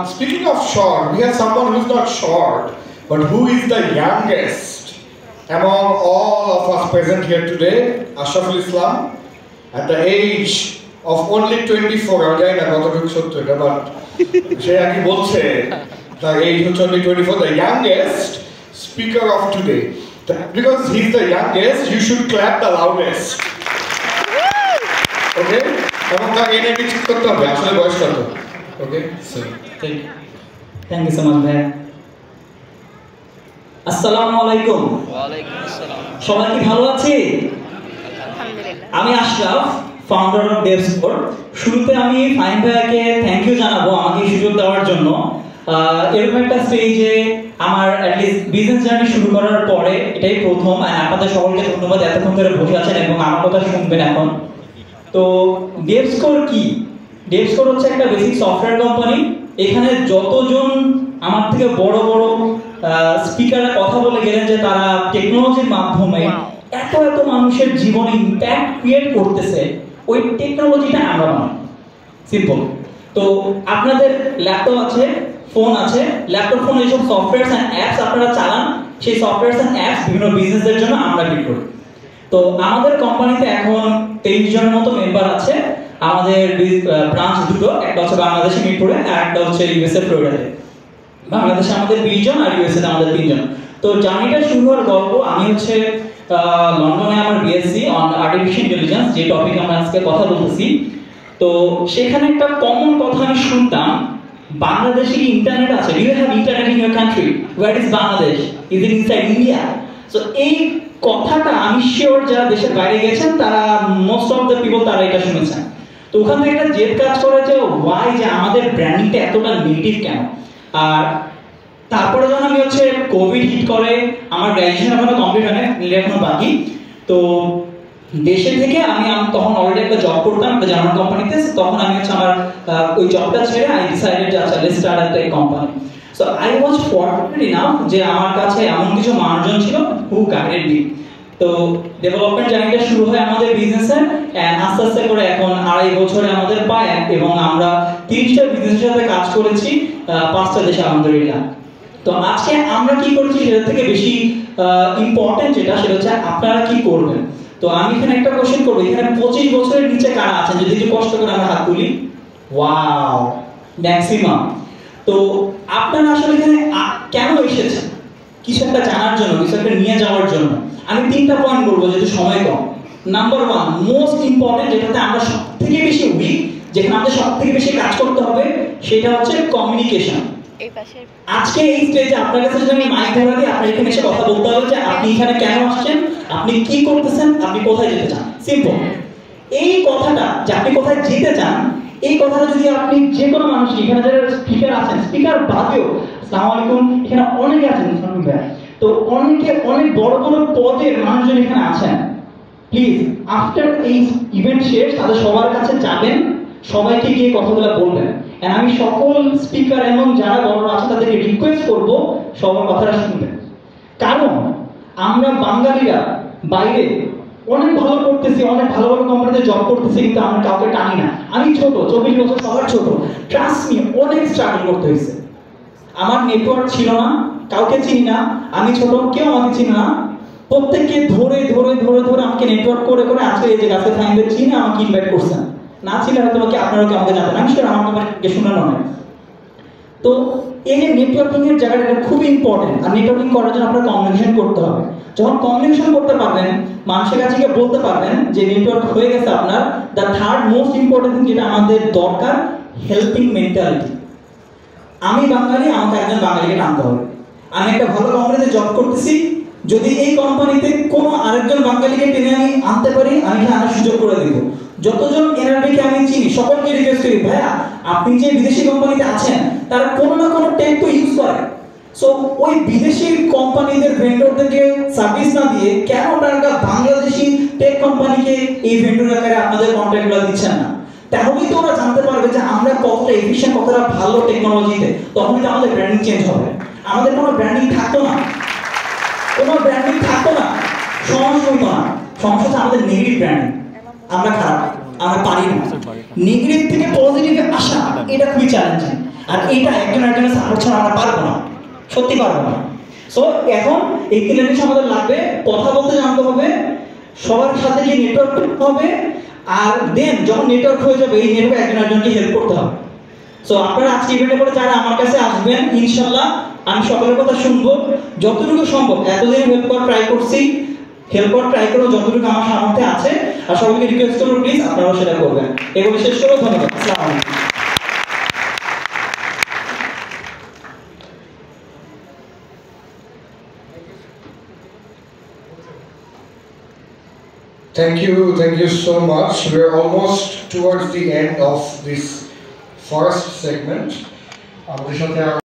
Speaking of short, we have someone who's not short, but who is the youngest among all of us present here today, Ashraful Islam, at the age of only 24. I don't know but the age of only 24, the youngest speaker of today. Because he's the youngest, you should clap the loudest. Okay? Okay? So, thank you so much, bhai. Assalamu alaikum. ওয়ালাইকুম আসসালাম। সবাই কি ভালো আছে? আলহামদুলিল্লাহ। আমি Ashraf, founder of ডেভস্কোর। শুরুতে আমি ফাইন ভাইকে থ্যাংক ইউ জানাবো আমাকে সুযোগ দেওয়ার জন্য। এরকম একটা স্টেজে আমার অ্যাটলিস্ট বিজনেস জার্নি শুরু করার পরে এটাই প্রথম। আপনাদের সকলকে ধন্যবাদ এতক্ষণ ধরে বসে আছেন এবং আমার কথা শুনবেন এখন। তো ডেভস্কোর কি? ডেভস্কোর হচ্ছে একটা বেসিক সফটওয়্যার কোম্পানি। এখানে যতজন আমার থেকে বড় বড় স্পিকাররা কথা বলে গেলেন যে তারা টেকনোলজির মাধ্যমে এত এত মানুষের জীবনে ইম্প্যাক্ট ক্রিয়েট করতেছে, ওই টেকনোলজিটা আমরা বানাই। সিম্পল। তো আপনাদের ল্যাপটপ আছে, ফোন আছে, ল্যাপটপ ফোন এইসব সফটওয়্যারস অ্যান্ড অ্যাপস আপনারা চালান, সেই সফটওয়্যারস অ্যান্ড অ্যাপস বিভিন্ন বিজনেসের জন্য আমরা বিল্ড করি। তো আমাদের কোম্পানিতে এখন 23 জনের মতো মেম্বার আছে। আমাদের ব্রাঞ্চ দুটো, একটা হচ্ছে বাংলাদেশে মিরপুরে আর একটা হচ্ছে ইউএসএ ফ্লোরিডাতে। বাংলাদেশে আমাদের 20 জন আর ইউএসএ তে আমাদের 3 জন। তো জার্নিটা শুরু হওয়ার গল্প, আমি হচ্ছে লন্ডনে আমার বিএসসি অন আর্টিফিশিয়াল ইন্টেলিজেন্স, যে টপিক আমরা আজকে কথা বলতেছি। তো সেখানে একটা কমন কথা আমি শুনতাম, বাংলাদেশে কি ইন্টারনেট আছে? Do you have internet in your country? Where is Bangladesh? Is it inside India? So এই কথাটা আমি শিওর যারা দেশের বাইরে গেছেন তারা মোস্ট অফ দ্য পিপল তারা এটা শুনেছেন। তো ওখান থেকে একটা জেদ কাজ করে যে ওয়াই যে আমাদের ব্র্যান্ডিংটা এতটা নেগেটিভ কেন। আর তারপরে যখন আমি হচ্ছে কোভিড হিট করে, আমার গ্র্যাজুয়েশন এখনো কমপ্লিট হয় না, এখনো বাকি। তো দেশে থেকে আমি তখন অলরেডি একটা জব করতাম একটা জার্মান কোম্পানিতে। তখন আমি হচ্ছে আমার ওই জবটা ছেড়ে আই ডিসাইডেড যে আচ্ছা let's start a company. So I was fortunate enough যে আমার কাছে এমন কিছু মানুষজন ছিল হু গাইডেড মি। তো ডেভেলপমেন্ট জার্নিটা শুরু হয় আমাদের বিজনেসের, আস্তে আস্তে করে এখন 2.5 বছরে আমাদের পায় এবং আমরা 30টা বিজনেসের সাথে কাজ করেছি 5টা দেশে আলহামদুলিল্লাহ। তো আজকে আমরা কি করছি সেটা থেকে বেশি ইম্পর্টেন্ট যেটা, সেটা হচ্ছে আপনারা কি করবেন। তো আমি এখানে একটা কোশ্চেন করবো, এখানে 25 বছরের নিচে কারা আছেন? যদি একটু কষ্ট করে আমরা হাত তুলি। Wow, maximum. তো আপনারা আসলে এখানে কেন এসেছেন? কিছু একটা জানার জন্য, কিছু একটা নিয়ে যাওয়ার জন্য। আমি 3টা পয়েন্ট বলবো যেহেতু সময় কম। নাম্বার 1, মোস্ট ইম্পর্টেন্ট, যেটাতে আমরা সব থেকে বেশি উইক, যেখানে আমাদের সব থেকে বেশি কাজ করতে হবে, সেটা হচ্ছে কমিউনিকেশন। আজকে এই স্টেজে আপনার কাছে যদি আমি মাইক ধরে দিই, আপনি এখানে এসে কথা বলতে হবে যে আপনি এখানে কেন আসছেন, আপনি কি করতেছেন, আপনি কোথায় যেতে চান। সিম্পল। এই কথাটা যে আপনি কোথায় যেতে চান, এই কথাটা যদি আপনি যে কোনো মানুষ, এখানে যারা স্পিকার আছেন, স্পিকার বাদেও, আসসালামু আলাইকুম, এখানে অনেকে আছেন, তো অনেকে অনেক বড় বড় পদের মানুষজন এখানে আছেন। প্লিজ আফটার এই ইভেন্ট শেষ তাদের সবার কাছে যাবেন, সবাইকে গিয়ে কথাগুলো বলবেন। আর আমি সকল স্পিকার এবং যারা বড় আছে তাদেরকে রিকোয়েস্ট করব সবার কথাটা শুনবেন। কারণ আমরা বাঙালিরা বাইরে অনেক ভালো করতেছি, অনেক ভালো ভালো কোম্পানিতে জব করতেছি, কিন্তু আমরা কাউকে টানি না। আমি ছোট, 24 বছর, সবার ছোট। ট্রাস্ট মি, অনেক স্ট্রাগল করতে হয়েছে। আমার নেটওয়ার্ক ছিল না, কাউকে চিনি না, আমি ছোট, কেউ আমাকে চিনি না। প্রত্যেককে ধরে ধরে ধরে ধরে আমাকে নেটওয়ার্ক করে করে আজকে এই যে গাছে ফাইনদের চিনে আমাকে ইনভাইট করছেন। না ছিল হয়তো আপনারা কি আমাকে জানতেন, আমি শিওর আমার তোমাকে শোনানো নয়। তো এই যে নেটওয়ার্কিং এর জায়গাটা খুব ইম্পর্টেন্ট। আর নেটওয়ার্কিং করার জন্য আপনার কমিউনিকেশন করতে হবে। যখন কমিউনিকেশন করতে পারবেন, মানুষের কাছে গিয়ে বলতে পারবেন যে নেটওয়ার্ক হয়ে গেছে আপনার, the third most important thing যেটা আমাদের দরকার, হেল্পিং মেন্টালিটি। আমি বাঙালি, আমাকে একজন বাঙালিকে টানতে হবে। আমি একটা ভালো কোম্পানিতে জব করতেছি, যদি এই কোম্পানিতে কোনো আরেকজন বাঙালিকে টেনে আমি আনতে পারি, আমি আনার সুযোগ করে দেব। যতজন এনআরবিকে আমি চিনি সকলকে রিকোয়েস্ট করি, ভাইয়া আপনি যে বিদেশি কোম্পানিতে আছেন তারা কোনো না কোনো টেক তো ইউজ করে। সো ওই বিদেশি কোম্পানিদের ভেন্ডরদেরকে সার্ভিস না দিয়ে কেন আপনারা বাংলাদেশি টেক কোম্পানিকে এই ভেন্ডর আকারে আপনাদের কন্ট্যাক্টগুলো দিচ্ছেন না? তাহলেই তো ওরা জানতে পারবে যে আমরা কতটা এফিশিয়েন্ট, কতটা ভালো টেকনোলজিতে। তখনই তো আমাদের ব্র্যান্ডিং চেঞ্জ হবে। আমাদের কোনো ব্র্যান্ডিং থাকতো না, কোনো ব্র্যান্ডিং থাকতো না, সমস্যা হতো না। সমস্যা হচ্ছে আমাদের নেগেটিভ ব্র্যান্ডিং। আমরা খারাপ, আমরা পারি না। নেগেটিভ থেকে পজিটিভে আসা এটা খুবই চ্যালেঞ্জিং, আর এটা একজন একজনের সাপোর্ট ছাড়া আমরা পারবো না, সত্যি পারবো না। সো এখন এই তিনটা জিনিস আমাদের লাগবে, কথা বলতে জানতে হবে, সবার সাথে গিয়ে নেটওয়ার্ক করতে হবে, আর দেন যখন নেটওয়ার্ক হয়ে যাবে এই নেটওয়ার্কে একজন একজনকে হেল্প করতে হবে। সো আপনারা আজকে ইভেন্টে পরে যারা আমার কাছে আসবেন ইনশাল্লাহ আমি সকলের কথা শুনবো, যতটুকু সম্ভব এতদিন হেল্প করার ট্রাই করছি, হেল্প করার ট্রাই করবো যতটুকু আমার সামর্থ্যে আছে, আর সবাইকে রিকোয়েস্ট করবো প্লিজ আপনারাও সেটা করবেন। এগুলো শেষ করবো, ধন্যবাদ, আসসালামু আলাইকুম। Thank you so much. We're almost towards the end of this first segment.